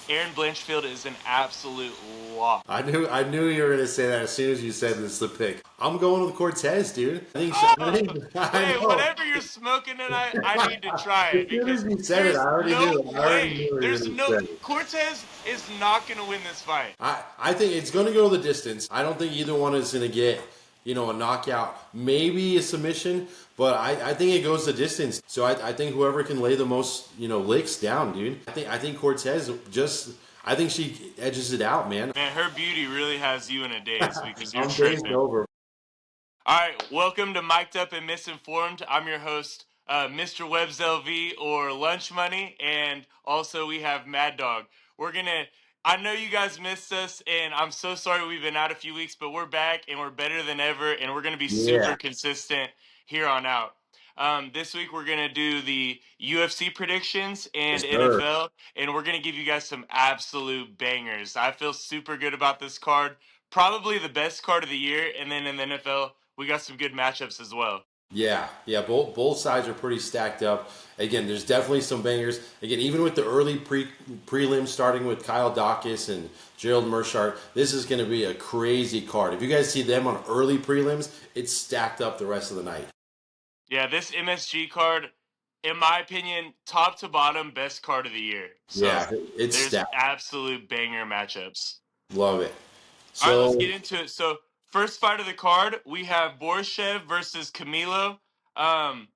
Aaron Blanchfield is an absolute lock. I knew you were gonna say that as soon as you said this is the pick. I'm going with Cortez, dude. I Oh, think I wait, know. whatever you're smoking tonight, I need to try As it soon as because you said it, I there's already no knew. I already knew way. what you were There's gonna no say. Cortez is not gonna win this fight. I think it's going to go the distance. I don't think either one is going to get, a knockout, maybe a submission, but I think it goes the distance. So I think whoever can lay the most, licks down, dude. I think Cortez I think she edges it out, man. Man, her beauty really has you in a daze because you're I'm dazed tripping. over. All right, welcome to Mic'd Up and Misinformed. I'm your host, Mr. Webbs LV or Lunch Money, and also we have Mad Dog. I know you guys missed us, and I'm so sorry we've been out a few weeks, but we're back and we're better than ever, and we're gonna be super Yeah. consistent here on out. This week we're gonna do the UFC predictions and Yes, sir. NFL, and we're gonna give you guys some absolute bangers. I feel super good about this card. Probably the best card of the year, and then in the NFL, we got some good matchups as well. Yeah. Both sides are pretty stacked up. Again, there's definitely some bangers. Again, even with the early prelims starting with Kyle Dawkins and Gerald Mershart, this is going to be a crazy card. If you guys see them on early prelims, it's stacked up the rest of the night. Yeah, this MSG card, in my opinion, top to bottom, best card of the year. So Yeah, it's there's stacked. absolute banger matchups. Love it. All right, let's So get into it. So first fight of the card, we have Borshev versus Camilo. Um,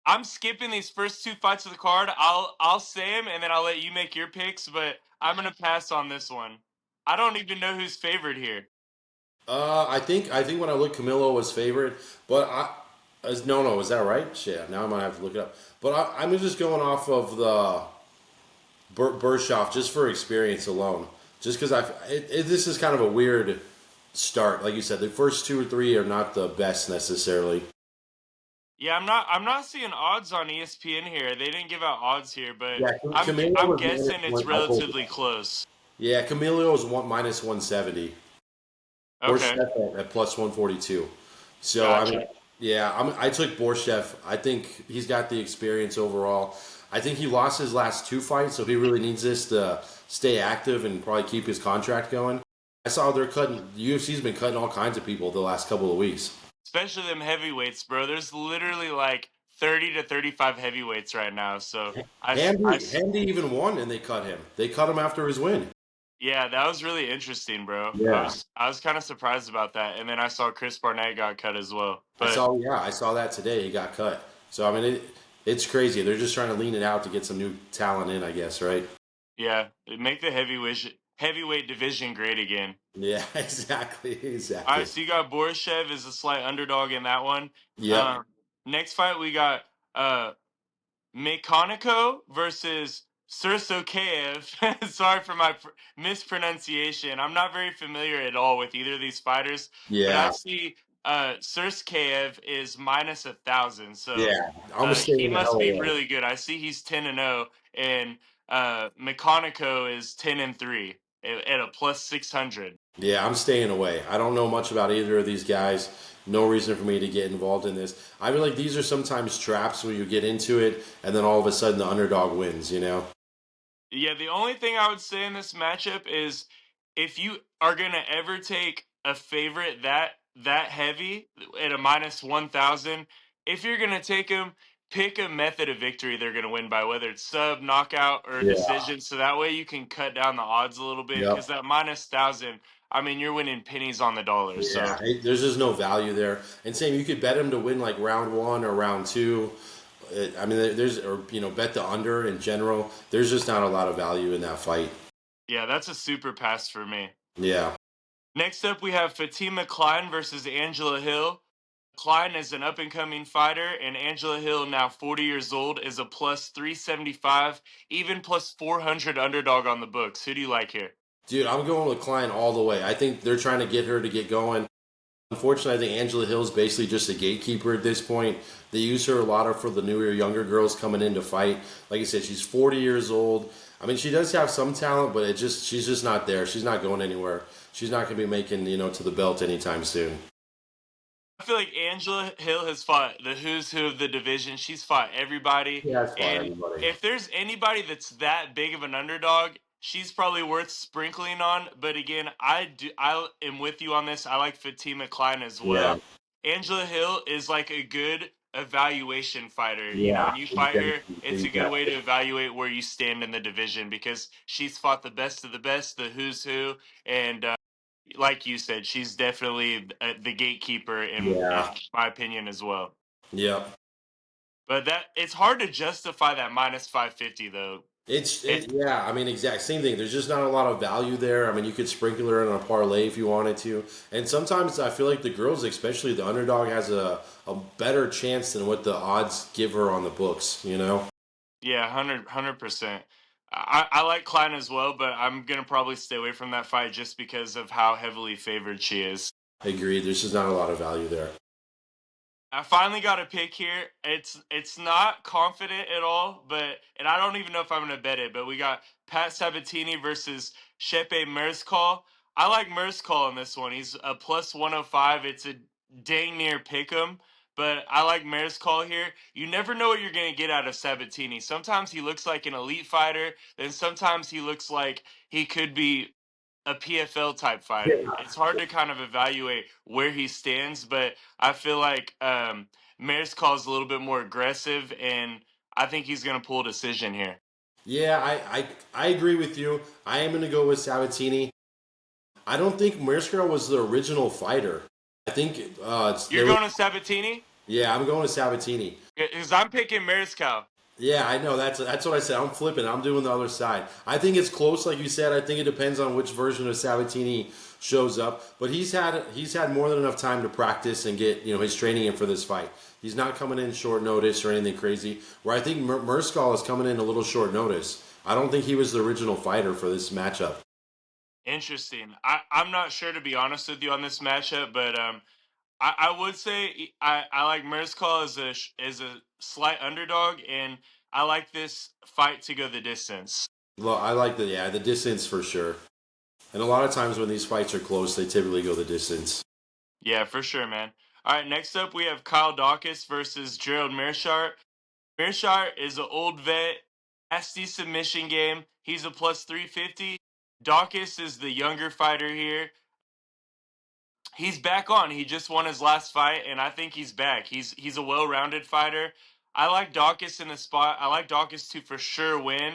I'm skipping these first two fights of the card. I'll say them and then I'll let you make your picks. But I'm gonna pass on this one. I don't even know who's favored here. I think when I look, Camilo was favorite, but no, is that right? Shit, now I might have to look it up. But I'm just going off of the Bershoff just for experience alone. Just because this is kind of a weird start. Like you said, the first two or three are not the best necessarily. Yeah, I'm not seeing odds on ESPN here. They didn't give out odds here, but Yeah, Camilo I'm was guessing it's one. I pulled it relatively up. close. Yeah, Camilo was minus 170. Okay, Borshev at plus 142. So I mean, gotcha. yeah, I took Borshev. I think he's got the experience overall. I think he lost his last two fights, so he really needs this to stay active and probably keep his contract going. I saw they're cutting. UFC's been cutting all kinds of people the last couple of weeks. Especially them heavyweights, bro. There's literally like 30 to 35 heavyweights right now. So Handy even won, and they cut him. They cut him after his win. yeah, that was really interesting, bro. I Yeah, was I was kind of surprised about that, and then I saw Chris Barnett got cut as well. But I saw that today. He got cut. So I mean, it's crazy. They're just trying to lean it out to get some new talent in, I guess, right? yeah, make the heavyweight division great again. Yeah, exactly, All exactly. right, so you got Borishev as a slight underdog in that one. Yep. Um, Next fight we got uh Mekonico versus Sursokaev. Sorry for my mispronunciation. I'm not very familiar at all with either of these fighters, but I Yeah, see Surskaev is minus 1,000, so yeah. I'm he staying the must hell be away. really good. I see he's 10-0, and Mekonico is 10-3 at a plus 600. Yeah, I'm staying away. I don't know much about either of these guys. No reason for me to get involved in this. I feel like these are sometimes traps where you get into it and then all of a sudden the underdog wins, you know? Yeah, the only thing I would say in this matchup is if you are gonna ever take a favorite that heavy at a minus 1,000, if you're gonna take them, pick a method of victory they're gonna win by, whether it's sub, knockout, or Yeah. decision. So that way you can cut down the odds a little bit. Because Yep. that minus 1,000, I mean, you're winning pennies on the dollar. Yeah. So There's just no value there. And same, you could bet him to win like round one or round two. I mean, bet the under in general. There's just not a lot of value in that fight. yeah, that's a super pass for me. Yeah. Next up, we have Fatima Klein versus Angela Hill. Klein is an up and coming fighter, and Angela Hill, now 40 years old, is a plus 375, even plus 400 underdog on the books. Who do you like here? Dude, I'm going with Klein all the way. I think they're trying to get her to get going. Unfortunately, I think Angela Hill's basically just a gatekeeper at this point. They use her a lot for the newer, younger girls coming in to fight. Like I said, she's 40 years old. I mean, she does have some talent, but she's just not there. She's not going anywhere. She's not going to be making, to the belt anytime soon. I feel like Angela Hill has fought the who's who of the division. She's fought everybody. He has fought And everybody. if there's anybody that's that big of an underdog, she's probably worth sprinkling on. But again, I am with you on this. I like Fatima Klein as Yeah, well. Angela Hill is like a good evaluation fighter. You know, yeah, when you fight her, exactly, it's a good way exactly. to evaluate where you stand in the division because she's fought the best of the best, the who's who, and like you said, she's definitely the gatekeeper in Yeah, my opinion as well. yeah. But that it's hard to justify that minus 550 though. It's Yeah. I mean, exact same thing. There's just not a lot of value there. I mean, you could sprinkle her in a parlay if you wanted to. And sometimes I feel like the girls, especially the underdog, has a better chance than what the odds give her on the books. You know. yeah, 100%. I like Klein as well, but I'm gonna probably stay away from that fight just because of how heavily favored she is. I agree. There's just not a lot of value there. I finally got a pick here. It's not confident at all, but and I don't even know if I'm gonna bet it. But we got Pat Sabatini versus Shepe Merzkal. I like Merzkal in this one. He's a plus 105. It's a dang near pick 'em, but I like Merzkal here. You never know what you're gonna get out of Sabatini. Sometimes he looks like an elite fighter, then sometimes he looks like he could be a PFL type fighter. Yeah. It's hard to kind of evaluate where he stands, but I feel like Maris calls a little bit more aggressive, and I think he's going to pull a decision here. Yeah, I agree with you. I am going to go with Sabatini. I don't think Merzger was the original fighter. I think You're going to Sabatini? yeah, I'm going with Sabatini. Because I'm picking Mariscal. Yeah, I know. That's what I said. I'm flipping. I'm doing the other side. I think it's close, like you said. I think it depends on which version of Sabatini shows up. But he's had more than enough time to practice and get his training in for this fight. He's not coming in short notice or anything crazy. Where I think Merskal is coming in a little short notice. I don't think he was the original fighter for this matchup. Interesting. I'm not sure, to be honest with you, on this matchup, but I would say I like Merzkal as a slight underdog, and I like this fight to go the distance. Well, I like the distance for sure. And a lot of times when these fights are close, they typically go the distance. Yeah, for sure, man. All right, next up we have Kyle Dawkins versus Gerald Mearshart. Mearshart is an old vet, nasty submission game. He's a plus 350. Dawkins is the younger fighter here. He's back on. He just won his last fight, and I think he's back. He's a well-rounded fighter. I like Dawkins in the spot. I like Dawkins to for sure win.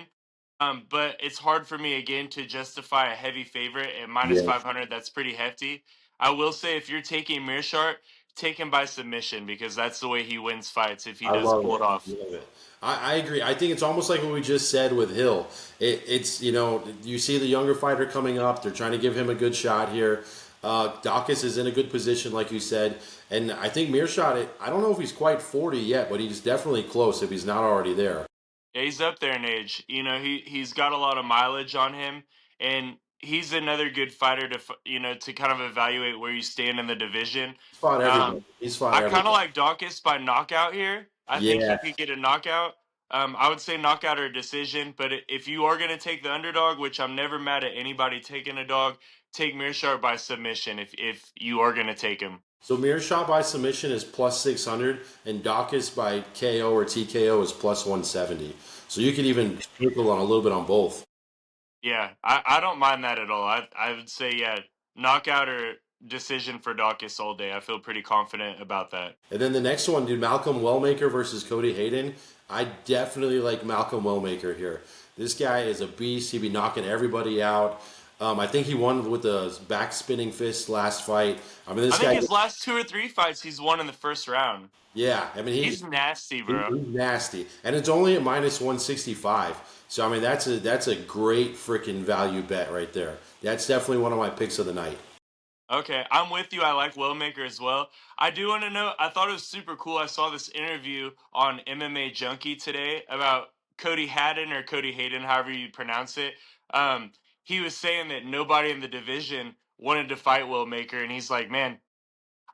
But it's hard for me again to justify a heavy favorite at minus Yeah. 500. That's pretty hefty. I will say if you're taking Mearshart, take him by submission because that's the way he wins fights if he I does love pull it it. off. Love it. I agree. I think it's almost like what we just said with Hill. It's you see the younger fighter coming up. They're trying to give him a good shot here. Dawkins is in a good position, like you said, and I think Mearshot. I don't know if he's quite 40 yet, but he's definitely close if he's not already there. Yeah, he's up there in age. You know, he's got a lot of mileage on him, and he's another good fighter to to kind of evaluate where you stand in the division. He's fought Um, everybody. He's fought I kind of everybody. like Dawkins by knockout here. I think he Yeah. could get a knockout. I would say knockout or decision, but if you are going to take the underdog, which I'm never mad at anybody taking a dog, take Mearshart by submission if you are going to take him. So Mearshot by submission is plus 600, and Dawkins by KO or TKO is plus 170. So you could even sprinkle on a little bit on both. Yeah, I don't mind that at all. I would say yeah, knockout or decision for Dawkins all day. I feel pretty confident about that. And then the next one, dude, Malcolm Wellmaker versus Cody Hayden. I definitely like Malcolm Wellmaker here. This guy is a beast. He'd be knocking everybody out. I think he won with the back spinning fist last fight. I mean, I this think guy, his last two or three fights he's won in the first round. yeah. I mean, He's nasty, bro. he's nasty, and it's only at minus 165. So I mean, that's a great freaking value bet right there. That's definitely one of my picks of the night. Okay, I'm with you. I like Wellmaker as well. I do want to know. I thought it was super cool. I saw this interview on MMA Junkie today about Cody Haddon or Cody Hayden, however you pronounce it. Um, he was saying that nobody in the division wanted to fight Wellmaker, and he's like, "Man,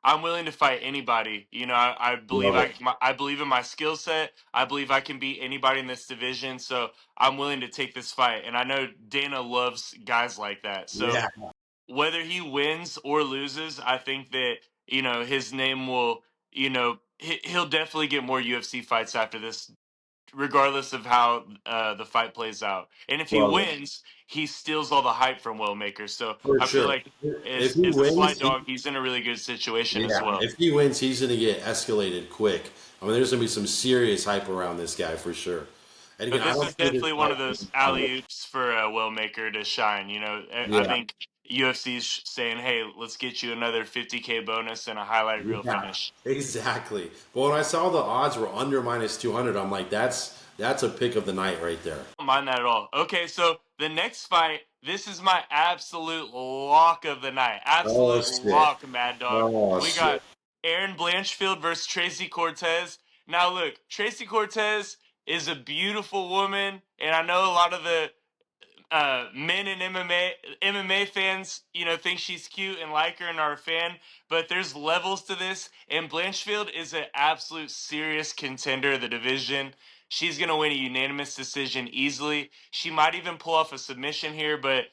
I'm willing to fight anybody. You know, I believe Love it. I believe in my skill set. I believe I can beat anybody in this division. So I'm willing to take this fight. And I know Dana loves guys like that. So Yeah. whether he wins or loses, I think that his name will, he'll definitely get more UFC fights after this, regardless of how the fight plays out. And if he Well, wins, he steals all the hype from Will Maker. So for I feel sure. like If as he as a wins, slight dog, he's in a really good situation as yeah, well. if he wins, he's going to get escalated quick. I mean, there's going to be some serious hype around this guy for sure. And So again, I this don't is see this definitely one fight of those being alley covered. oops for Will Maker to shine. I Yeah, think UFC's saying, "Hey, let's get you another 50K bonus and a highlight reel yeah, finish." exactly. But when I saw the odds were under -200, I'm like, that's a pick of the night right there. Don't mind that at all. Okay, so the next fight, this is my absolute lock of the night. Oh Absolute shit! lock, Mad Dog. Oh We shit! got Aaron Blanchfield versus Tracy Cortez. Now, look, Tracy Cortez is a beautiful woman, and I know a lot of the men in MMA fans, think she's cute and like her and are a fan. But there's levels to this, and Blanchfield is an absolute serious contender of the division. She's gonna win a unanimous decision easily. She might even pull off a submission here, but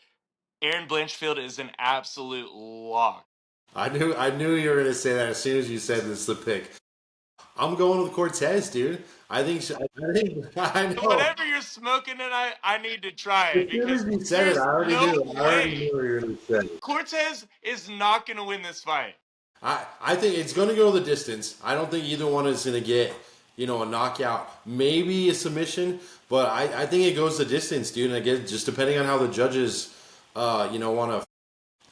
Aaron Blanchfield is an absolute lock. I knew you were gonna say that as soon as you said this is the pick. I'm going with Cortez, dude. I think I know. Whatever you're smoking tonight, I need to try As it soon because as you said it, I there's already no knew. I already knew way what you were gonna say. Cortez is not gonna win this fight. I think it's going to go the distance. I don't think either one is going to get, a knockout, maybe a submission, but I think it goes the distance, dude. And again, just depending on how the judges, want to.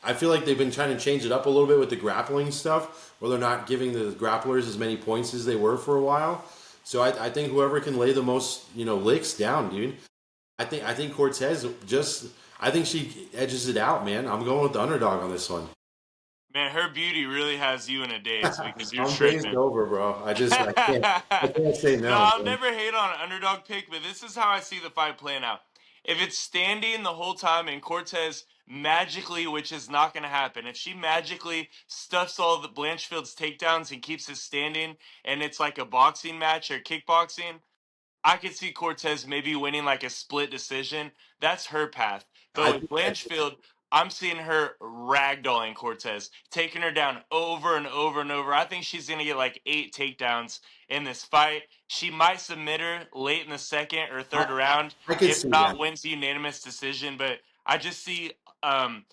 I feel like they've been trying to change it up a little bit with the grappling stuff, where they're not giving the grapplers as many points as they were for a while. So I think whoever can lay the most, licks down, dude. I think Cortez just. I think she edges it out, man. I'm going with the underdog on this one. Man, her beauty really has you in a daze because you're I'm dazed tripping. over, bro. No, I can't say no, I'll man. never hate on an underdog pick, but this is how I see the fight playing out. If it's standing the whole time and Cortez magically, which is not going to happen, if she magically stuffs all the Blanchfield's takedowns and keeps it standing and it's like a boxing match or kickboxing, I could see Cortez maybe winning like a split decision. That's her path. But I with think Blanchfield, I'm seeing her ragdolling Cortez, taking her down over and over and over. I think she's going to get like 8 takedowns in this fight. She might submit her late in the second or third I, round. I could If see that. not, wins the unanimous decision. But I just see um,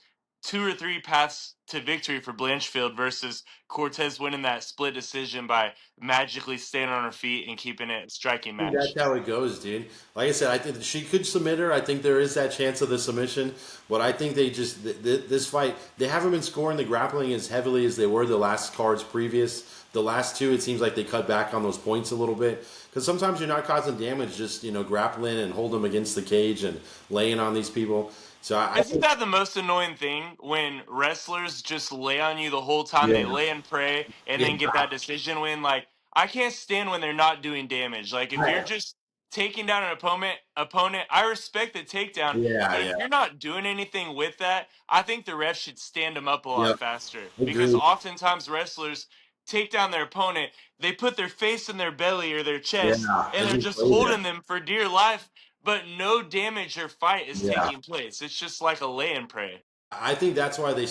2 or 3 paths to victory for Blanchfield versus Cortez winning that split decision by magically staying on her feet and keeping it a striking I think that's match. how it goes, dude. Like I said, I think she could submit her. I think there is that chance of the submission, but I think they just this fight they haven't been scoring the grappling as heavily as they were the last cards previous. The last two, it seems like they cut back on those points a little bit because sometimes you're not causing damage, just grappling and hold them against the cage and laying on these people. So I Isn't think, that the most annoying thing when wrestlers just lay on you the whole time? yeah, They lay and pray and yeah, then get that decision win. Like I can't stand when they're not doing damage. Like if you're I- just taking down an opponent, I respect the takedown, yeah, but if yeah, you're not doing anything with that, I think the ref should stand them up a lot yep, faster because agreed. oftentimes wrestlers take down their opponent, they put their face in their belly or their Yeah, chest and and they're just just lay there. holding them for dear life, but no damage or fight is Yeah. taking place. It's just like a lay and pray. I think that's why they.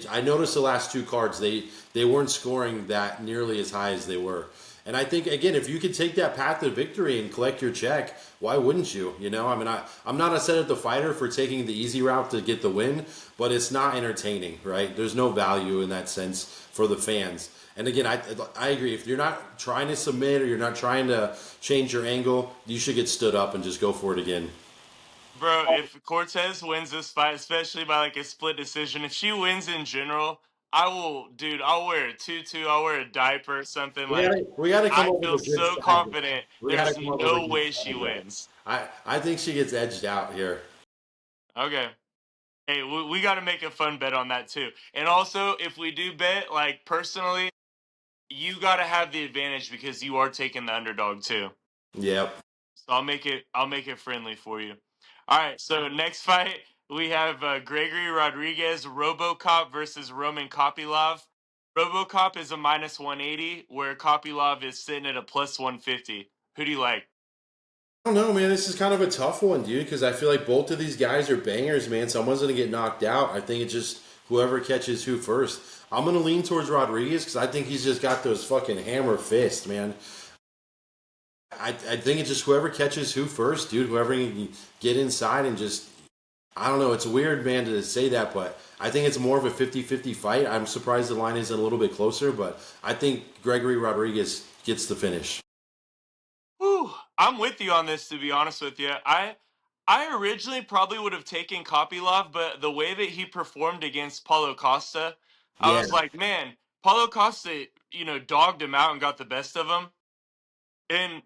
I noticed the last two cards they weren't scoring that nearly as high as they were, and I think again if you could take that path to victory and collect your check, why wouldn't you? I mean I'm not upset at the fighter for taking the easy route to get the win, but it's not entertaining, right? There's no value in that sense for the fans. And again, I agree. If you're not trying to submit or you're not trying to change your angle, you should get stood up and just go for it again. Bro, if Cortez wins this fight, especially by like a split decision, if she wins in general, I will, dude, I'll wear a tutu, I'll wear a diaper or something. Like, We gotta come I up with feel a good so side bet. confident We gotta there's come up with a no good way she side bet. wins. I think she gets edged out here. Okay. Hey, we got to make a fun bet on that too. And also, if we do bet, like, personally, you got to have the advantage because you are taking the underdog too. Yep. So I'll make it friendly for you. All right. So next fight we have Gregory Rodriguez RoboCop versus Roman Kopylov. RoboCop is a -180, where Kopylov is sitting at a +150. Who do you like? I don't know, man. This is kind of a tough one, dude, because I feel like both of these guys are bangers, man. Someone's gonna get knocked out. I think it just whoever catches who first. I'm gonna lean towards Rodriguez because I think he's just got those fucking hammer fists, man. I think it's just whoever catches who first, dude. Whoever can get inside and just I don't know. It's weird, man, to say that, but I think it's more of a 50-50 fight. I'm surprised the line isn't a little bit closer, but I think Gregory Rodriguez gets the finish. Whew, I'm with you on this, to be honest with you. I originally probably would have taken Kopylov, but the way that he performed against Paulo Costa, I Yeah, was like, man, Paulo Costa, dogged him out and got the best of him. And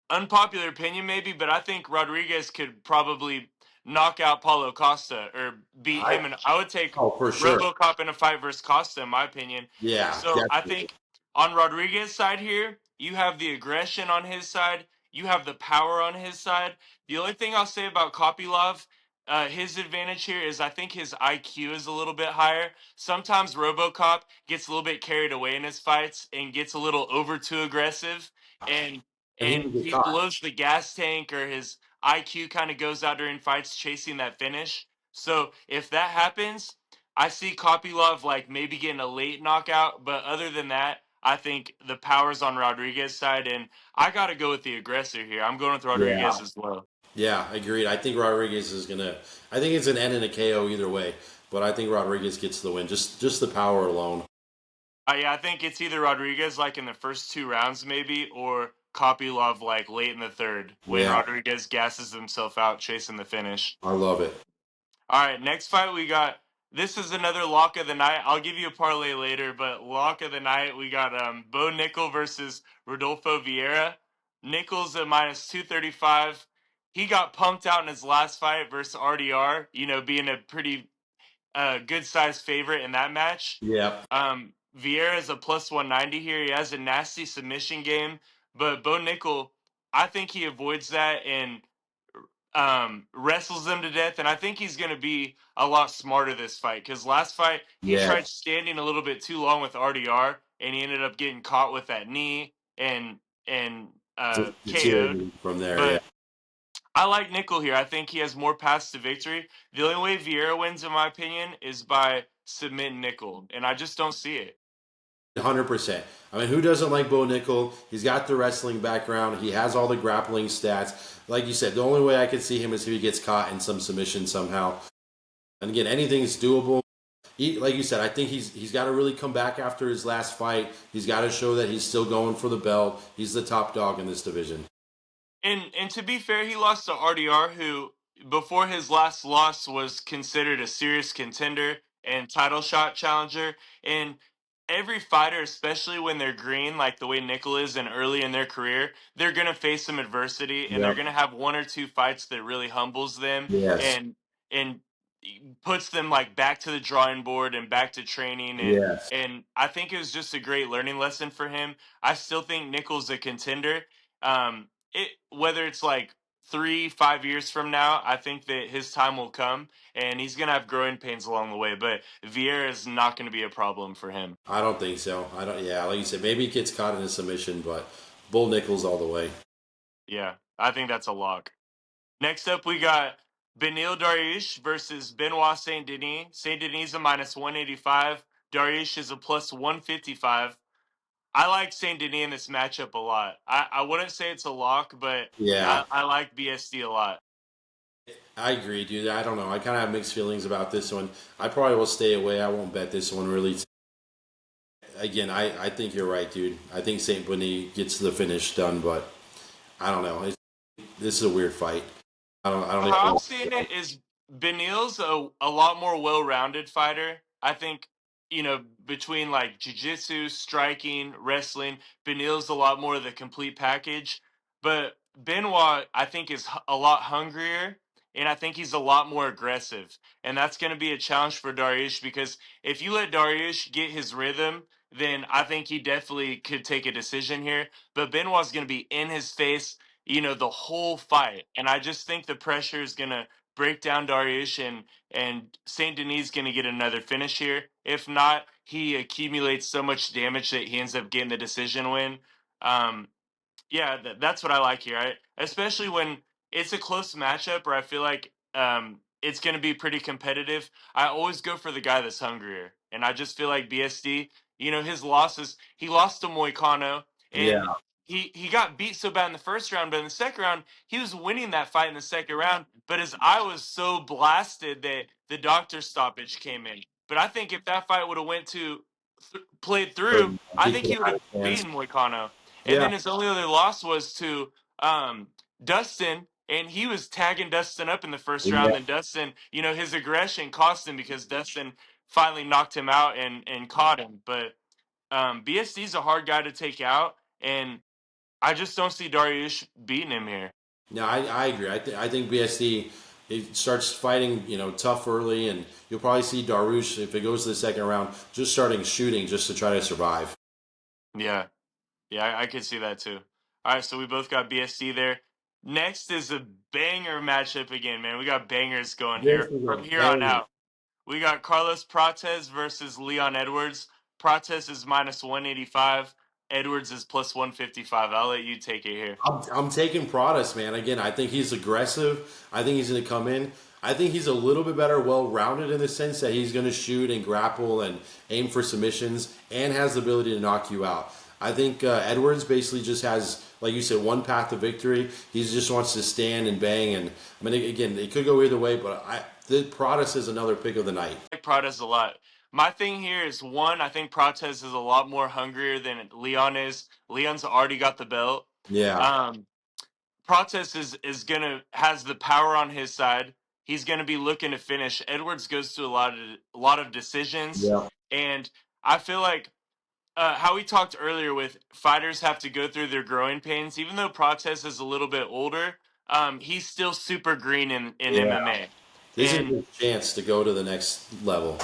unpopular opinion maybe, but I think Rodriguez could probably knock out Paulo Costa or beat I him. And I would take oh for sure. RoboCop in a fight versus Costa, in my opinion. Yeah, So I definitely. think on Rodriguez's side here, you have the aggression on his side, you have the power on his side. The only thing I'll say about Kopylov, his advantage here is I think his IQ is a little bit higher. Sometimes RoboCop gets a little bit carried away in his fights and gets a little over too aggressive, and And he and can get he caught. blows the gas tank, or his IQ kind of goes out during fights chasing that finish. So if that happens, I see Kopylov like maybe getting a late knockout, but other than that, I think the power's on Rodriguez's side, and I got to go with the aggressor here. I'm going with Yeah. Rodriguez as well. Yeah, agreed. I think Rodriguez is gonna. I think it's an N and a KO either way, but I think Rodriguez gets the win. Just the power alone. Yeah, I think it's either Rodriguez like in the first two rounds maybe, or Kopylov like late in the third when Yeah, Rodriguez gasses himself out chasing the finish. I love it. All right, next fight we got. This is another lock of the night. I'll give you a parlay later, but lock of the night we got Bo Nickel versus Rodolfo Vieira. Nickel's at minus 235. He got pumped out in his last fight versus RDR. Being a pretty good sized favorite in that match. Yeah, Vieira is a plus 190 here. He has a nasty submission game, but Bo Nickel, I think he avoids that and wrestles them to death. And I think he's going to be a lot smarter this fight because last fight he yeah. tried standing a little bit too long with RDR and he ended up getting caught with that knee and KO'd. Deteriorating from there. Yeah, But I like Nickel here. I think he has more paths to victory. The only way Vieira wins, in my opinion, is by submitting Nickel, and I just don't see it. 100%. I mean, who doesn't like Bo Nickel? He's got the wrestling background. He has all the grappling stats. Like you said, the only way I could see him is if he gets caught in some submission somehow. And again, anything's doable. Like you said, I think he's got to really come back after his last fight. He's got to show that he's still going for the belt. He's the top dog in this division. And to be fair, he lost to RDR, who before his last loss was considered a serious contender and title shot challenger. And every fighter, especially when they're green, like the way Nickel is and early in their career, they're gonna face some adversity and they're Yep. gonna have one or two fights that really humbles them Yes. and puts them like back to the drawing board and back to training Yes. and I think it was just a great learning lesson for him. I still think Nickel's a contender. Whether it's like 3, 5 years from now, I think that his time will come and he's gonna have growing pains along the way. But Vieira is not gonna be a problem for him. I don't think so. I don't. Yeah, like you said, maybe he gets caught in a submission, but Bull Nichols all the way. Yeah, I think that's a lock. Next up, we got Benil Dariush versus Benoit Saint Denis. Saint Denis is a minus 185. Dariush is a plus 155. I like Saint Denis in this matchup a lot. I wouldn't say it's a lock, but Yeah, I like BSD a lot. I agree, dude. I don't know. I kind of have mixed feelings about this one. I probably will stay away. I won't bet this one really. Again, I think you're right, dude. I think Saint Denis gets the finish done, but I don't know. This is a weird fight. I don't How I'm know. seeing it is Benil's a lot more well-rounded fighter. I think, between like jiu-jitsu, striking, wrestling, Benil's a lot more of the complete package. But Benoit, I think, is a lot hungrier, and I think he's a lot more aggressive. And that's going to be a challenge for Dariush because if you let Dariush get his rhythm, then I think he definitely could take a decision here. But Benoit's going to be in his face, the whole fight. And I just think the pressure is gonna break down Dariush and Saint Denis is gonna get another finish here. If not, he accumulates so much damage that he ends up getting the decision win. Um, yeah, that's what I like here. Especially when it's a close matchup, where I feel like it's going to be pretty competitive. I always go for the guy that's hungrier, and I just feel like BSD. His losses. He lost to Moicano, Yeah. and he got beat so bad in the first round, but in the second round, he was winning that fight in the second round. But his eye was so blasted that the doctor stoppage came in. But I think if that fight would have went to played through, I He think could he have would had have a chance. beaten Moicano. And Yeah. then his only other loss was to Dustin, and he was tagging Dustin up in the first Yeah. round. And Dustin, his aggression cost him because Dustin finally knocked him out and caught him. But BSD's a hard guy to take out, and I just don't see Dariush beating him here. No, I agree. I think BSD it starts fighting, tough early, and you'll probably see Darush if it goes to the second round, just starting shooting just to try to survive. Yeah, yeah, I could see that too. All right, so we both got BSD there. Next is a banger matchup again, man. We got bangers going This here is a from here on banger. out. We got Carlos Prates versus Leon Edwards. Prates is minus 185. Edwards is plus 155. I'll let you take it here. I'm taking Protas, man. Again, I think he's aggressive. I think he's going to come in. I think he's a little bit better, well-rounded in the sense that he's going to shoot and grapple and aim for submissions and has the ability to knock you out. I think Edwards basically just has, like you said, one path to victory. He just wants to stand and bang. And I mean, again, it could go either way, but the Protas is another pick of the night. I like Prates a lot. My thing here is one, I think Prates is a lot more hungrier than Leon is. Leon's already got the belt. Yeah, Um, Prates is gonna has the power on his side. He's gonna be looking to finish. Edwards goes through a lot of decisions, yeah, and I feel like how we talked earlier with fighters have to go through their growing pains. Even though Prates is a little bit older, he's still super green in yeah. MMA, This is and his chance to go to the next level.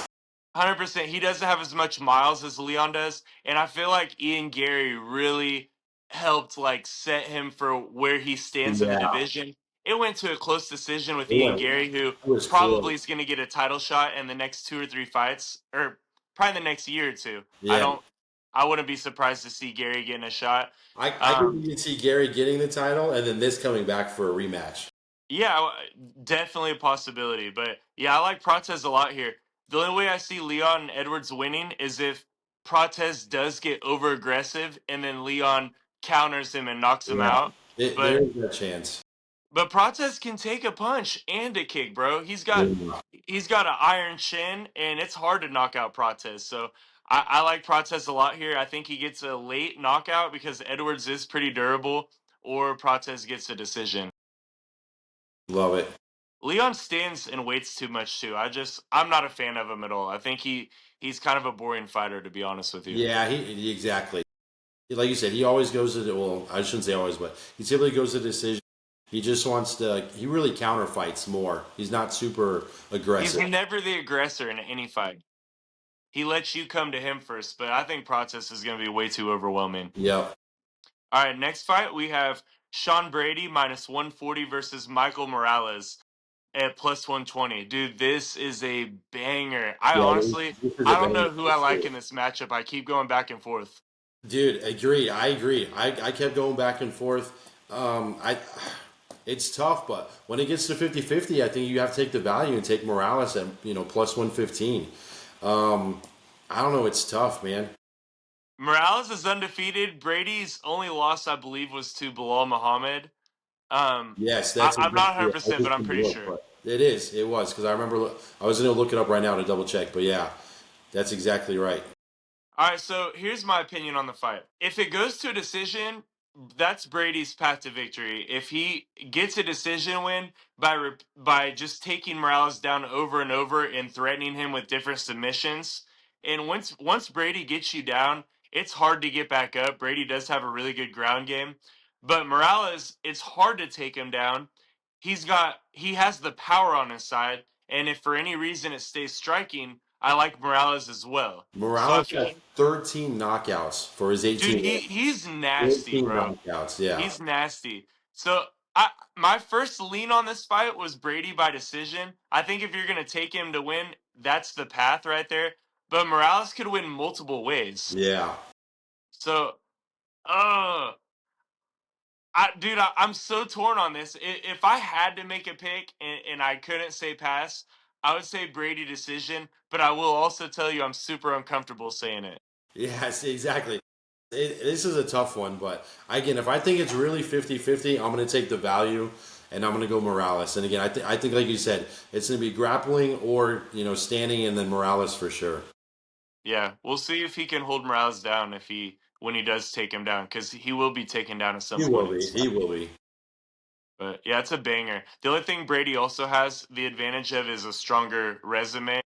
100%. He doesn't have as much miles as Leon does, and I feel like Ian Gary really helped like set him for where he stands in the Yeah, division. It went to a close decision with it Ian was, Gary, who it was probably is close. going to get a title shot in the next 2 or 3 fights, or probably the next year or two. I Yeah. don't. I wouldn't be surprised to see Gary getting a shot. I could Um, even see Gary getting the title and then this coming back for a rematch. Yeah, definitely a possibility. But yeah, I like Prates a lot here. The only way I see Leon and Edwards winning is if Prates does get over aggressive and then Leon counters him and knocks him Yeah. out. There But is that chance. Prates can take a punch and a kick, bro. He's got Yeah. he's got an iron chin, and it's hard to knock out Prates. So I like Prates a lot here. I think he gets a late knockout because Edwards is pretty durable, or Prates gets a decision. Love it. Leon stands and waits too much too. I'm not a fan of him at all. I think he's kind of a boring fighter, to be honest with you. Yeah, exactly. Like you said, he always goes to well, I shouldn't say always, but he typically goes to decision. He just wants to he really counter fights more. He's not super He's aggressive. never the aggressor in any fight. He lets you come to him first, but I think Prates is going to be way too overwhelming. Yep. All right, next fight we have Sean Brady minus 140 versus Michael Morales at plus 120. Dude, this is a banger. I Yeah, honestly, this is a I don't banger know who for I like sure. in this matchup. I keep going back and forth. Dude, agree. I agree. I kept going back and forth. I it's tough, but when it gets to 50-50, I think you have to take the value and take Morales at, plus 115. I don't know, it's tough, man. Morales is undefeated. Brady's only loss, I believe, was to Bilal Muhammad. Um, Yes, I, that's I'm not exactly it. I 100%, but just I'm didn't pretty look, sure. but it was because I remember I was going to look it up right now to double check, but yeah, that's exactly right. All right, so here's my opinion on the fight. If it goes to a decision, that's Brady's path to victory. If he gets a decision win by just taking Morales down over and over and threatening him with different submissions, and once Brady gets you down, it's hard to get back up. Brady does have a really good ground game, but Morales, it's hard to take him down. He has the power on his side, and if for any reason it stays striking, I like Morales as well. So I Morales feel has 13 knockouts for his dude, 18 wins. he's nasty, 13 bro. knockouts, yeah. He's nasty. So my first lean on this fight was Brady by decision. I think if you're gonna take him to win, that's the path right there. But Morales could win multiple ways. Yeah. So uh I'm so torn on this. If I had to make a pick and I couldn't say pass, I would say Brady decision. But I will also tell you I'm super uncomfortable saying it. Yes, exactly. This is a tough one, but again, if I think it's really 50-50, I'm going to take the value and I'm going to go Morales. And again, I think, like you said, it's going to be grappling or, standing and then Morales for sure. Yeah, we'll see if he can hold Morales down if he when he does take him down because he will be taken down at some He will point in be. this He fight. will be. But yeah, it's a banger. The only thing Brady also has the advantage of is a stronger resume.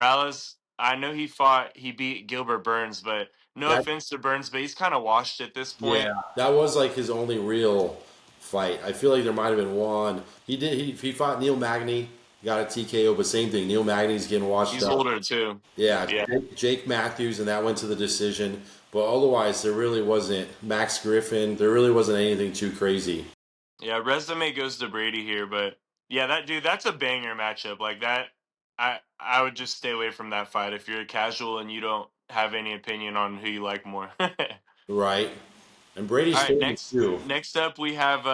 Morales, I know he beat Gilbert Burns, but no That offense to Burns, but he's kind of washed at this Yeah, point. that was like his only real fight. I feel like there might have been one. He fought Neil Magny, got a TKO, but same thing. Neil Magny's getting washed He's up. older too. Yeah, Yeah. Jake Matthews, and that went to the decision. But otherwise, there really wasn't Max Griffin. There really wasn't anything too crazy. Yeah, resume goes to Brady here, but yeah, that's a banger matchup. Like that, I would just stay away from that fight if you're a casual and you don't have any opinion on who you like more. All Right? And Brady's right, famous too. next up we have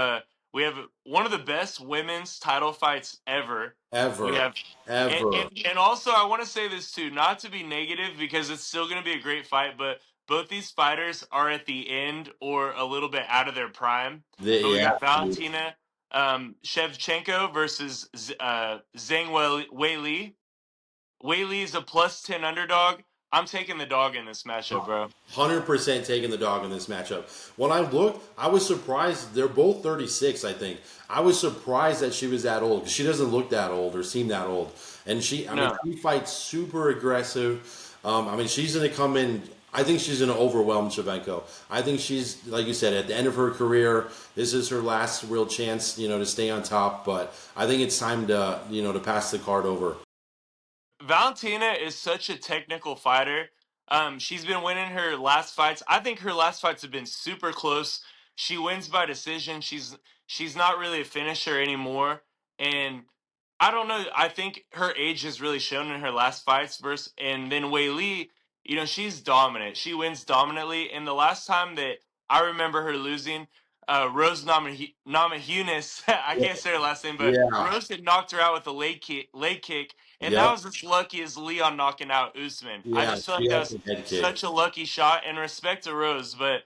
one of the best women's title fights ever. We Ever. have Ever. and also I want to say this too, not to be negative because it's still going to be a great fight, but both these fighters are at the end or a little bit out of their prime. But we Yeah. got Valentina Shevchenko versus Zhang Weili. Weili is a +10 underdog. I'm taking the dog in this matchup, bro. 100% taking the dog in this matchup. When I looked, I was surprised. They're both 36, I think. I was surprised that she was that old because she doesn't look that old or seem that old. And No. she fights super aggressive. She's going to come in. I think she's going to overwhelm Shevchenko. I think she's, like you said, at the end of her career, this is her last real chance, to stay on top. But I think it's time to pass the card over. Valentina is such a technical fighter. She's been winning her last fights. I think her last fights have been super close. She wins by decision. She's not really a finisher anymore, and I don't know. I think her age has really shown in her last fights. Versus and then Wei Li, she's dominant. She wins dominantly. And the last time that I remember her losing, Rose Namajunas, I can't say her last name, but Yeah. Rose had knocked her out with a leg kick, and that Yep. was as lucky as Leon knocking out Usman. I Yeah. just feel She like that has was the head kick. such a lucky shot. And respect to Rose, but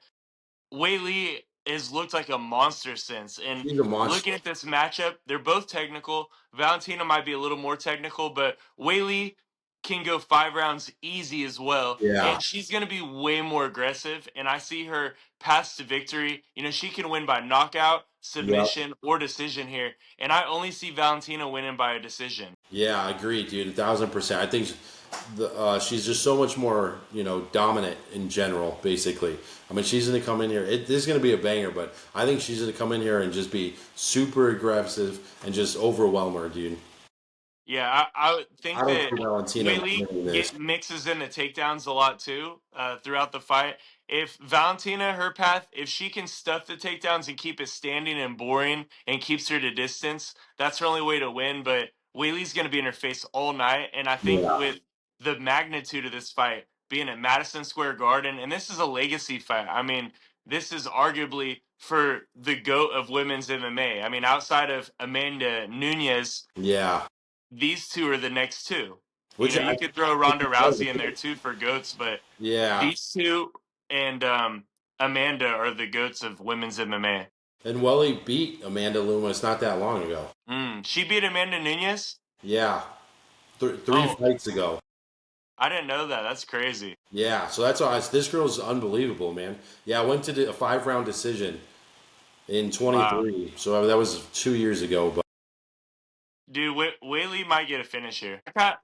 Wei Li has looked like a monster since. And She's a monster. looking at this matchup, they're both technical. Valentina might be a little more technical, but Wei Li can go 5 rounds easy as well. Yeah. And she's going to be way more aggressive. And I see her path to victory. She can win by knockout, Yep. submission, or decision here. And I only see Valentina winning by a decision. Yeah, I agree, dude. 1,000%. I think she's just so much more, dominant in general. Basically, she's going to come in here. This is going to be a banger, but I think she's going to come in here and just be super aggressive and just overwhelm her, dude. Yeah, I would I think don't that see Valentina Whaley winning this. mixes in the takedowns a lot too throughout the fight. If Valentina, her path, if she can stuff the takedowns and keep it standing and boring and keeps her to distance, that's her only way to win. But Whaley's going to be in her face all night. And I think Yeah, with the magnitude of this fight being at Madison Square Garden, and this is a legacy fight. This is arguably for the GOAT of women's MMA. Outside of Amanda Nunez, yeah. these two are the next two. Which You I could throw Ronda Rousey in there too for goats, but yeah. these two and Amanda are the goats of women's MMA. And Welly beat Amanda Loomis not that long ago. She beat Amanda Nunez. Yeah, three Oh, fights ago. I didn't know that. That's crazy. Yeah, so that's all. This girl's unbelievable, man. Yeah, I went to a 5 round decision in Wow, 23. So that was 2 years ago. But dude, Whaley might get a finish here. I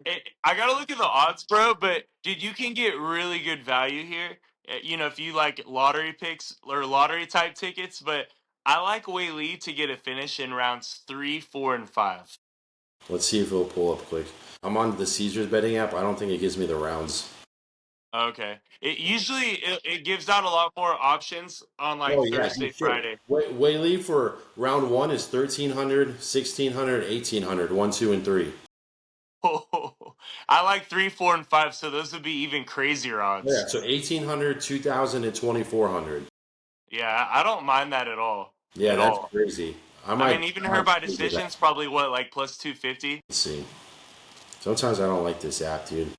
gotta look at the odds, bro. But dude, you can get really good value here. If you like lottery picks or lottery type tickets, but I like Whaley to get a finish in rounds 3, 4, and 5. let's see if it'll pull up quick. I'm on the Caesars betting app. I don't think it gives me the rounds. Okay. It gives out a lot more options on like Oh yeah, Thursday, you should. Friday. Whaley for round one is 1,300, 1,600, 1,800, 1, 2, and 3. I like 3, 4, and 5, so those would be even crazier Yeah, odds. so 1,800, 2,000, and 2,400. Yeah, I don't mind that at all. Yeah, at that's all. crazy. I mean, even I her might by look at that. decision's probably what, like plus 250? Let's see. Sometimes I don't like this app, dude.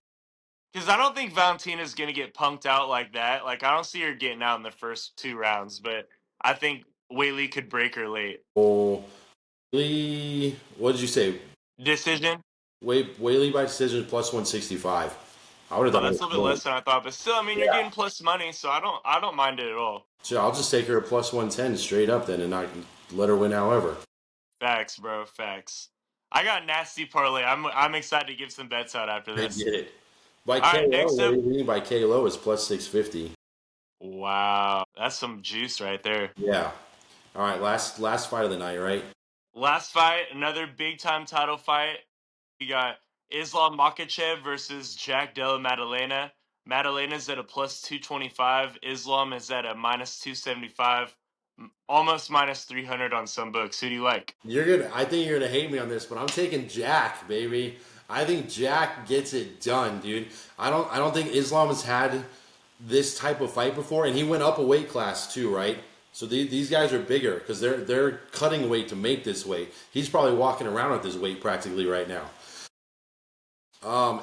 Because I don't think Valentina's going to get punked out like that. Like, I don't see her getting out in the first 2 rounds, but I think Whaley could break her late. Oh, Lee, what did you say? Decision? Whaley by decision plus 165. I would have Oh, thought it that's was a little bit more. less than I thought, but still, I mean, you're Yeah. getting plus money, so I don't mind it at all. So I'll just take her at plus 110 straight up then and not let her win however. Facts, bro, facts. I got nasty parlay. I'm excited to give some bets out after I this. get it. By All right, KO, next what up. do you mean by KO is plus 650? Wow, that's some juice right there. Yeah. All right, last fight of the night, right? Last fight, another big time title fight. We got Islam Makhachev versus Jack Della Maddalena. Maddalena's at a plus 225. Islam is at a minus 275. Almost minus 300 on some books. Who do you like? I think you're gonna hate me on this, but I'm taking Jack, baby. I think Jack gets it done, dude. I don't think Islam has had this type of fight before, and he went up a weight class too, right? So these guys are bigger because they're cutting weight to make this weight. He's probably walking around at this weight practically right now.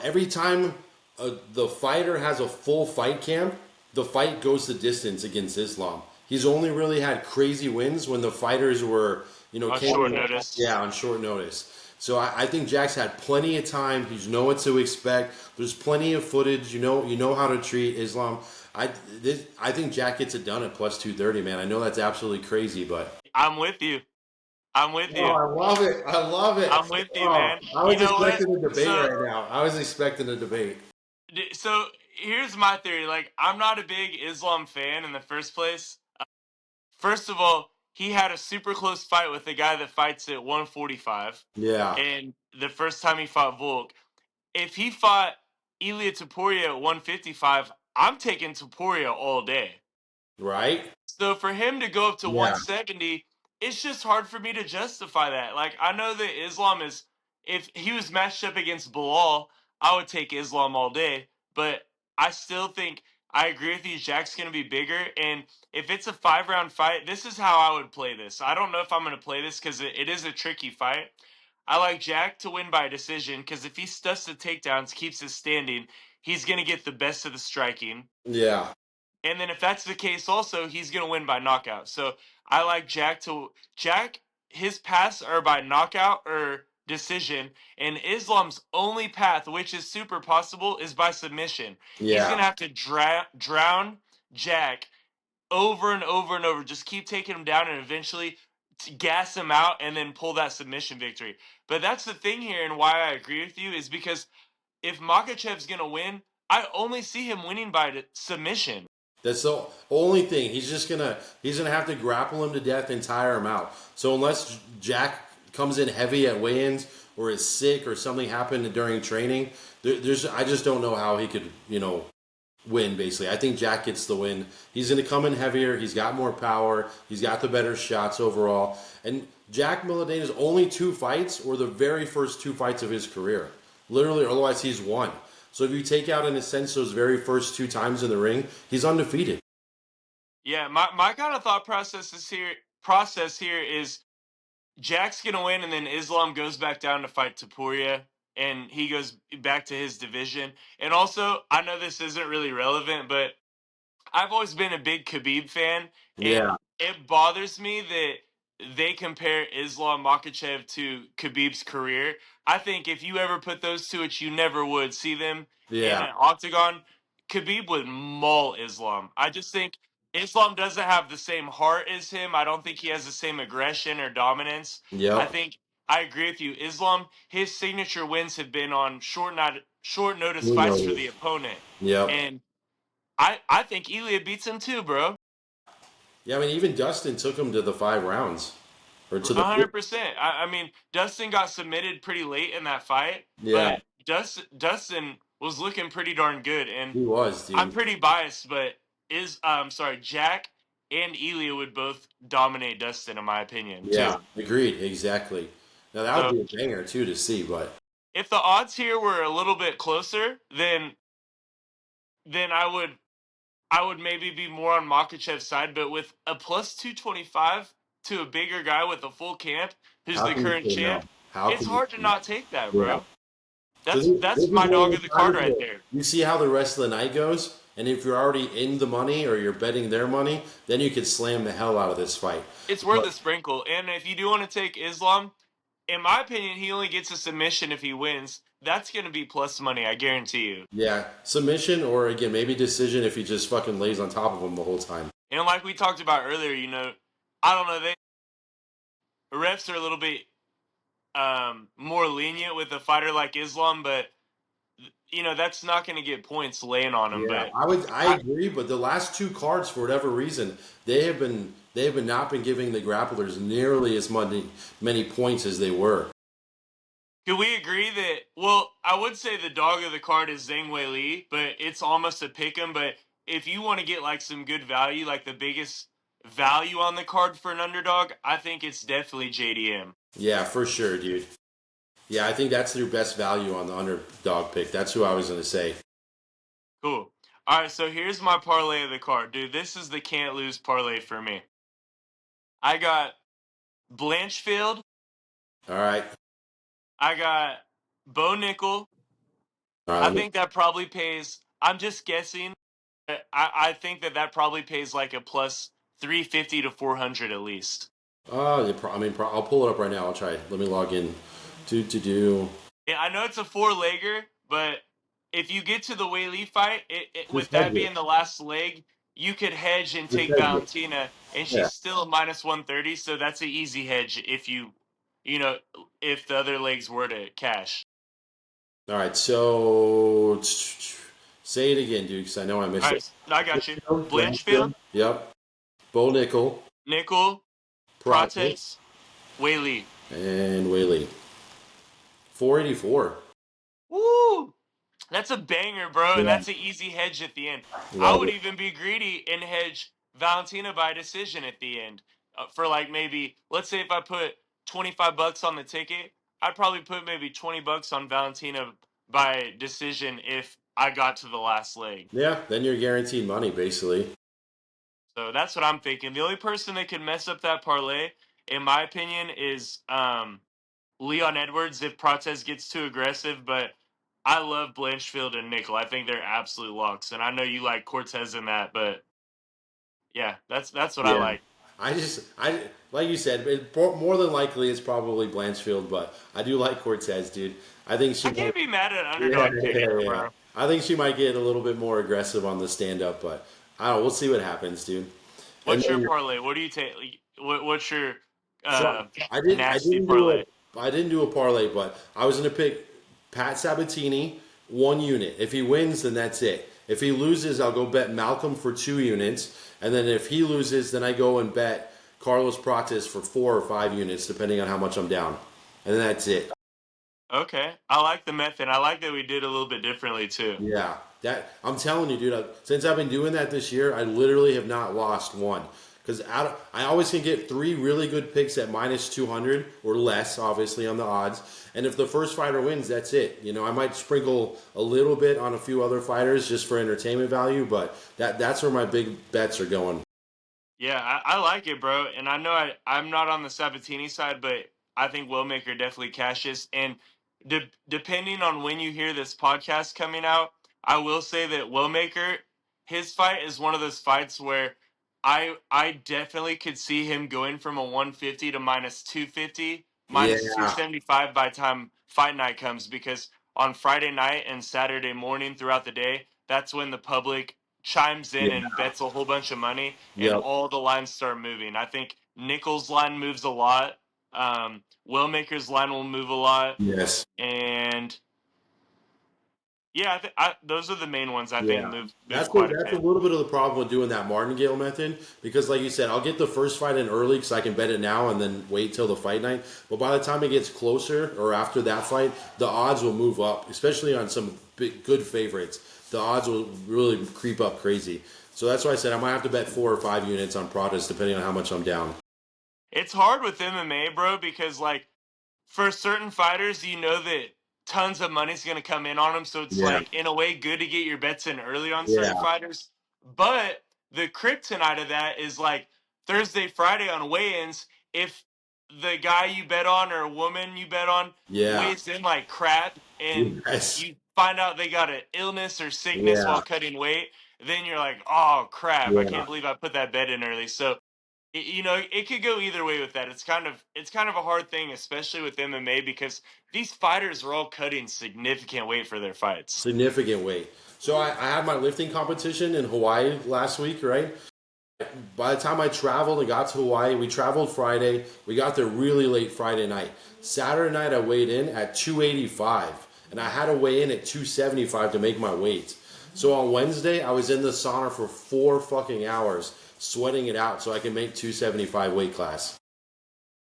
Every time the fighter has a full fight camp, the fight goes the distance against Islam. He's only really had crazy wins when the fighters were, On came short in, notice. yeah, on short notice. So I think Jack's had plenty of time. He's know what to expect. There's plenty of footage. You know how to treat Islam. I think Jack gets it done at plus 230, man. I know that's absolutely crazy, but I'm with you. I'm with oh, you. I love it. I love it. I'm with you, Oh, man. I You was know what? expecting a debate So, right now. I was expecting a debate. so here's my theory. Like, I'm not a big Islam fan in the first place. First of all, he had a super close fight with the guy that fights at 145, Yeah. and the first time he fought Volk. If he fought Ilia Topuria at 155, I'm taking Topuria all day. Right? So for him to go up to Yeah. 170, it's just hard for me to justify that. Like, I know that Islam is, if he was matched up against Bilal, I would take Islam all day. But I still think I agree with you. Jack's going to be bigger. And if it's a 5 round fight, this is how I would play this. I don't know if I'm going to play this because it is a tricky fight. I like Jack to win by decision because if he stuffs the takedowns, keeps his standing, he's going to get the best of the striking. Yeah. And then if that's the case also, he's going to win by knockout. So I like Jack, his paths are by knockout or decision, and Islam's only path, which is super possible, is by submission. He's Yeah. going to have to drown Jack over and over and over. Just keep taking him down and eventually gas him out and then pull that submission victory. But that's the thing here, and why I agree with you is because if Makhachev's going to win, I only see him winning by submission. That's the only thing. He's gonna have to grapple him to death and tire him out. So unless Jack comes in heavy at weigh-ins or is sick or something happened during training, I just don't know how he could win. Basically, I think Jack gets the win. He's gonna come in heavier. He's got more power. He's got the better shots overall. And Jack Miladena's only two fights were the very first two fights of his career. Literally, otherwise he's won. So if you take out in a sense those very first two times in the ring, he's undefeated. Yeah, my kind of thought process here is Jack's gonna win, and then Islam goes back down to fight Tapuria, and he goes back to his division. And also, I know this isn't really relevant, but I've always been a big Khabib fan, and Yeah, it bothers me that they compare Islam Makhachev to Khabib's career. I think if you ever put those two, which you never would see them in yeah, an octagon, Khabib would maul Islam. I just think Islam doesn't have the same heart as him. I don't think he has the same aggression or dominance. I yep. think I agree with you. Islam, his signature wins have been on short notice Who fights for knows? the opponent. Yep. And I think Ilya beats him too, bro. Yeah, I mean, even Dustin took him to the 5 rounds or to the 100%. I mean, Dustin got submitted pretty late in that fight, yeah. but Dustin was looking pretty darn good. And He was, I'm dude. pretty biased, but sorry, Jack and Ilya would both dominate Dustin in my opinion Yeah, too. agreed. Exactly. Now that So would be a banger too to see, but if the odds here were a little bit closer, then I would maybe be more on Makhachev's side. But with a plus 225. to a bigger guy with a full camp who's How the can you current say no? champ, How it's can you hard to say no? not take that, Yeah. bro. So That's this is my one of dog of those the card times right where there. you see how the rest of the night goes, and if you're already in the money or you're betting their money, then you could slam the hell out of this fight. It's worth But a sprinkle. And if you do want to take Islam, in my opinion, he only gets a submission if he wins. That's going to be plus money, I guarantee you. yeah, submission or again maybe decision if he just fucking lays on top of him the whole time. And like we talked about earlier, I don't know, the refs are a little bit more lenient with a fighter like Islam, but that's not going to get points laying on him. Yeah, But I I, agree, but the last two cards, for whatever reason, they have been not been giving the grapplers nearly as many points as they were. Can we agree that? Well, I would say the dog of the card is Zhang Wei Li, but it's almost a pick 'em. But if you want to get like some good value, like the biggest value on the card for an underdog, I think it's definitely JDM. Yeah, for sure, dude. Yeah, I think that's their best value on the underdog pick. That's who I was gonna say. Cool. All right, so here's my parlay of the card, dude. This is the can't lose parlay for me. I got Blanchfield. All right, I got Bo Nickel. all right. I think that probably pays. I'm just guessing. I think that probably pays like a plus 350 to 400 at least. I'll pull it up right now. I'll try. Let me log in. Do. Yeah, I know it's a four-legger, but if you get to the Whaley fight, Just with hedge that it. being the last leg, you could hedge and Just take hedge it. Valentina, and Yeah. she's still a minus 130, so that's an easy hedge if you know, if the other legs were to cash. All right. So say it again, dude, because I know I All missed it. right, I got you. Blanchfield. Blanchfield, Yep. Bo Nickel, Nickel, Prate, Prates, Whaley. and Whaley. 484. Woo! That's a banger, bro, and Yeah. that's an easy hedge at the end. I Love would it. even be greedy and hedge Valentina by decision at the end for like maybe, let's say if I put 25 bucks on the ticket, I'd probably put maybe 20 bucks on Valentina by decision if I got to the last leg. Yeah, then you're guaranteed money, basically. So that's what I'm thinking. The only person that could mess up that parlay, in my opinion, is Leon Edwards if Protez gets too aggressive, but I love Blanchfield and Nickel. I think they're absolute locks, and I know you like Cortez in that, but yeah, that's what I Yeah. like. I like you said, more than likely it's probably Blanchfield, but I do like Cortez, dude. I think she I can't might. be mad at an Yeah, underdog pick there, yeah. bro. I think she might get a little bit more aggressive on the stand up, but I don't know. We'll see what happens, dude. And What's your then parlay? What do you take? What's your so nasty parlay? I didn't do a parlay, but I was gonna pick Pat Sabatini 1 unit. If he wins, then that's it. If he loses, I'll go bet Malcolm for 2 units, and then if he loses, then I go and bet Carlos Prates for 4 or 5 units, depending on how much I'm down, and then that's it. Okay, I like the method. I like that we did a little bit differently too. Yeah, that I'm telling you, dude. Since I've been doing that this year, I literally have not lost one. Because I always can get 3 really good picks at minus 200 or less, obviously on the odds. And if the first fighter wins, that's it. I might sprinkle a little bit on a few other fighters just for entertainment value, but that's where my big bets are going. Yeah, I like it, bro. And I know I'm not on the Sabatini side, but I think Willmaker definitely cashes. And depending on when you hear this podcast coming out, I will say that Willmaker, his fight is one of those fights where I definitely could see him going from a 150 to minus 250, minus Yeah, 275 by time fight night comes, because on Friday night and Saturday morning throughout the day, that's when the public chimes in yeah, and bets a whole bunch of money, and yep, all the lines start moving. I think Nichols' line moves a lot. Willmaker's line will move a lot, yes. and yeah, those are the main ones I think Yeah, move quite a that's a bit. little bit of the problem with doing that martingale method because, like you said, I'll get the first fight in early because I can bet it now and then wait till the fight night. But by the time it gets closer or after that fight, the odds will move up, especially on some big, good favorites. The odds will really creep up crazy. So that's why I said I might have to bet 4 or 5 units on Pradas depending on how much I'm down. It's hard with MMA, bro, because like for certain fighters, you know that tons of money's going to come in on them. So it's Yeah, like, in a way, good to get your bets in early on certain yeah, fighters. But the kryptonite of that is like Thursday, Friday on weigh ins, if the guy you bet on or woman you bet on Yeah. weighs in like crap and Yes. you find out they got an illness or sickness Yeah. while cutting weight, then you're like, oh crap, I Yeah. can't believe I put that bet in early. So it could go either way with that. It's kind of a hard thing, especially with MMA, because these fighters are all cutting significant weight for their fights. Significant weight. So I had my lifting competition in Hawaii last week, right? By the time I traveled and got to Hawaii, we traveled Friday. We got there really late Friday night. Saturday night, I weighed in at 285, and I had to weigh in at 275 to make my weight. So on Wednesday, I was in the sauna for 4 fucking hours, sweating it out so I can make 275 weight class.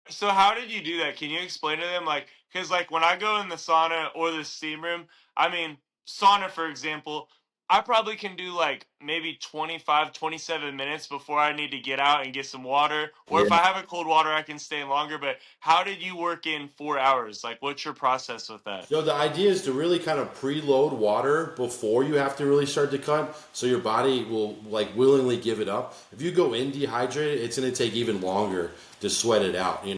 So how did you do that? Can you explain to them, like, because like when I go in the sauna or the steam room, I mean, sauna for example, I probably can do like maybe 25, 27 minutes before I need to get out and get some water. Or if I have a cold water, I can stay longer. But how did you work in 4 hours? Like, what's your process with that? So the idea is to really kind of preload water before you have to really start to cut, so your body will like willingly give it up. If you go in dehydrated, it's going to take even longer to sweat it out. You know?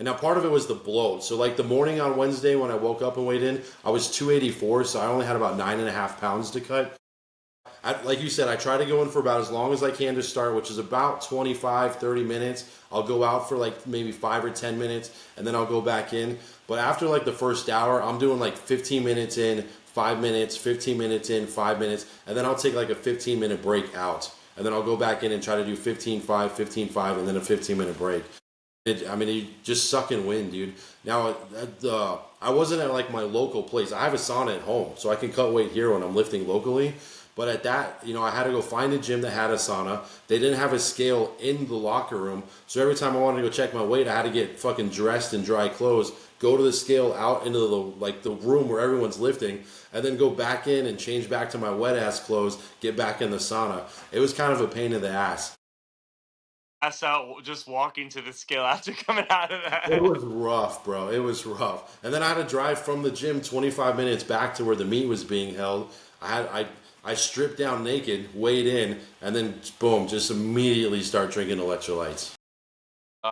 And now part of it was the bloat. So like the morning on Wednesday when I woke up and weighed in, I was 284, so I only had about 9.5 pounds to cut. Like you said, I try to go in for about as long as I can to start, which is about 25, 30 minutes. I'll go out for like maybe 5 or 10 minutes, and then I'll go back in. But after like the first hour, I'm doing like 15 minutes in, 5 minutes, 15 minutes in, 5 minutes, and then I'll take like a 15-minute break out. And then I'll go back in and try to do 15-5, 15-5, and then a 15-minute break. You just sucking wind, dude. Now, I wasn't at like my local place. I have a sauna at home, so I can cut weight here when I'm lifting locally. But at that, I had to go find a gym that had a sauna. They didn't have a scale in the locker room, so every time I wanted to go check my weight, I had to get fucking dressed in dry clothes, go to the scale out into the room where everyone's lifting, and then go back in and change back to my wet ass clothes, get back in the sauna. It was kind of a pain in the ass. Pass out just walking to the scale after coming out of It that. was rough, bro. It was rough. And then I had to drive from the gym 25 minutes back to where the meet was being held. I stripped down naked, weighed in, and then boom, just immediately start drinking electrolytes.